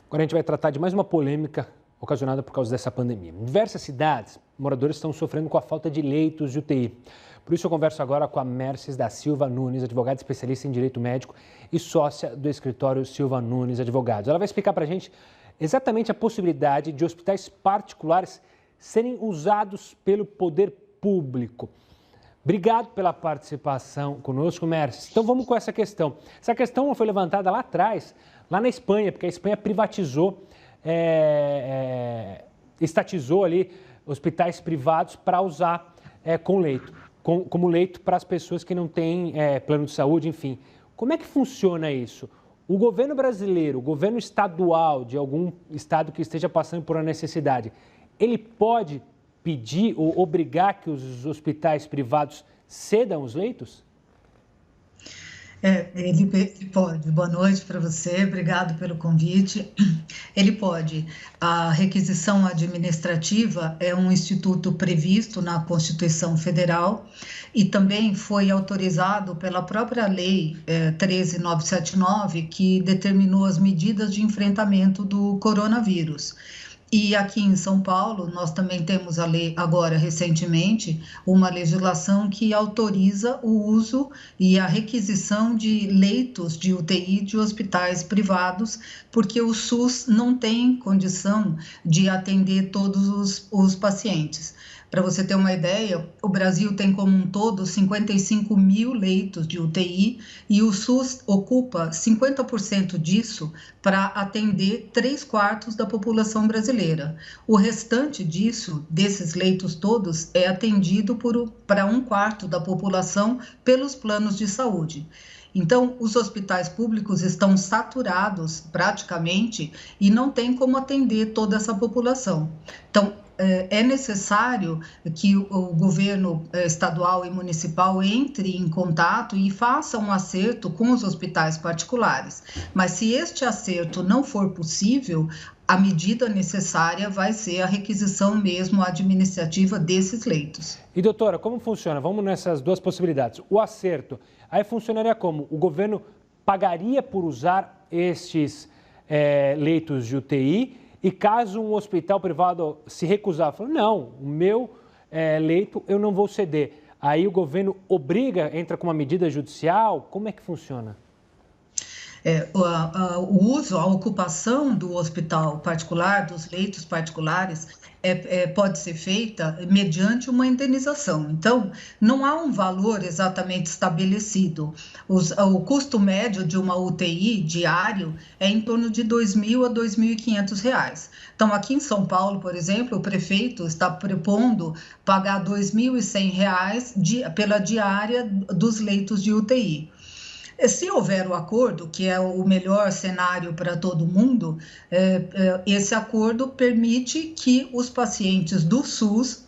Agora a gente vai tratar de mais uma polêmica ocasionada por causa dessa pandemia. Em diversas cidades, moradores estão sofrendo com a falta de leitos de UTI. Por isso eu converso agora com a Mercedes da Silva Nunes, advogada especialista em direito médico e sócia do escritório Silva Nunes Advogados. Ela vai explicar para a gente exatamente a possibilidade de hospitais particulares serem usados pelo poder público. Obrigado pela participação conosco, Mercedes. Então vamos com essa questão. Essa questão foi levantada lá atrás, lá na Espanha, porque a Espanha privatizou, estatizou ali hospitais privados para usar com leito, como leito para as pessoas que não têm plano de saúde, enfim. Como é que funciona isso? O governo brasileiro, o governo estadual de algum estado que esteja passando por uma necessidade, ele pode pedir ou obrigar que os hospitais privados cedam os leitos? Ele pode. Boa noite para você, obrigado pelo convite. Ele pode. A requisição administrativa é um instituto previsto na Constituição Federal e também foi autorizado pela própria Lei 13.979, que determinou as medidas de enfrentamento do coronavírus. E aqui em São Paulo, nós também temos a lei, agora recentemente, uma legislação que autoriza o uso e a requisição de leitos de UTI de hospitais privados, porque o SUS não tem condição de atender todos os pacientes. Para você ter uma ideia, o Brasil tem como um todo 55 mil leitos de UTI e o SUS ocupa 50% disso para atender 3/4 da população brasileira. O restante desses leitos todos, é atendido para 1/4 da população pelos planos de saúde. Então, os hospitais públicos estão saturados praticamente e não tem como atender toda essa população. Então, é necessário que o governo estadual e municipal entre em contato e faça um acerto com os hospitais particulares. Mas se este acerto não for possível, a medida necessária vai ser a requisição mesmo administrativa desses leitos. E doutora, como funciona? Vamos nessas duas possibilidades. O acerto, aí funcionaria como? O governo pagaria por usar estes leitos de UTI e caso um hospital privado se recusar, falar, não, o meu leito eu não vou ceder. Aí o governo entra com uma medida judicial? Como é que funciona? O uso, a ocupação do hospital particular, dos leitos particulares, pode ser feita mediante uma indenização. Então, não há um valor exatamente estabelecido. O custo médio de uma UTI diário é em torno de R$ 2.000 a R$ 2.500. Então, aqui em São Paulo, por exemplo, o prefeito está propondo pagar R$ 2.100 pela diária dos leitos de UTI. Se houver o acordo, que é o melhor cenário para todo mundo, esse acordo permite que os pacientes do SUS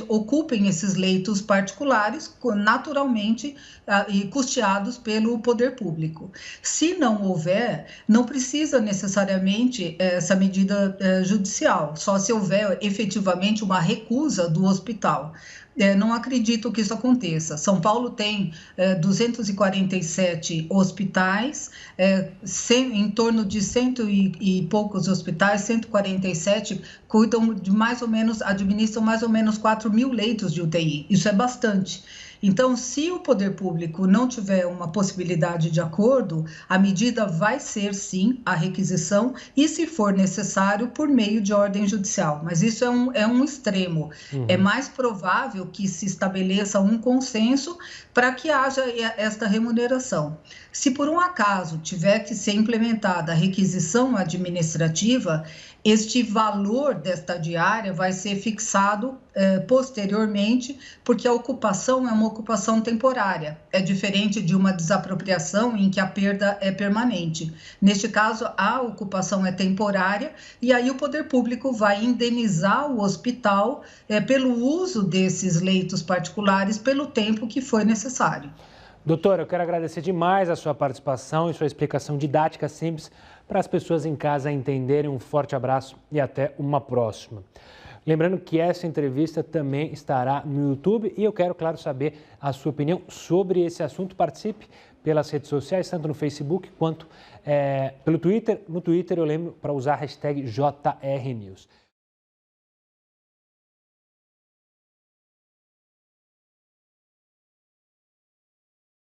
ocupem esses leitos particulares, naturalmente, e custeados pelo poder público. Se não houver, não precisa necessariamente essa medida judicial, só se houver efetivamente uma recusa do hospital. Não acredito que isso aconteça. São Paulo tem 247 hospitais, em torno de cento e poucos hospitais, 147 cuidam de administram mais ou menos 4.000 leitos de UTI. Isso é bastante. Então, se o poder público não tiver uma possibilidade de acordo, a medida vai ser, sim, a requisição e, se for necessário, por meio de ordem judicial. Mas isso é um extremo. É mais provável que se estabeleça um consenso para que haja esta remuneração. Se por um acaso tiver que ser implementada a requisição administrativa, este valor desta diária vai ser fixado posteriormente, porque a ocupação é uma ocupação temporária. É diferente de uma desapropriação em que a perda é permanente. Neste caso, a ocupação é temporária e aí o poder público vai indenizar o hospital pelo uso desses leitos particulares pelo tempo que foi necessário. Doutora, eu quero agradecer demais a sua participação e sua explicação didática simples para as pessoas em casa entenderem. Um forte abraço e até uma próxima. Lembrando que essa entrevista também estará no YouTube e eu quero, claro, saber a sua opinião sobre esse assunto. Participe pelas redes sociais, tanto no Facebook quanto pelo Twitter. No Twitter eu lembro para usar a hashtag JRNews.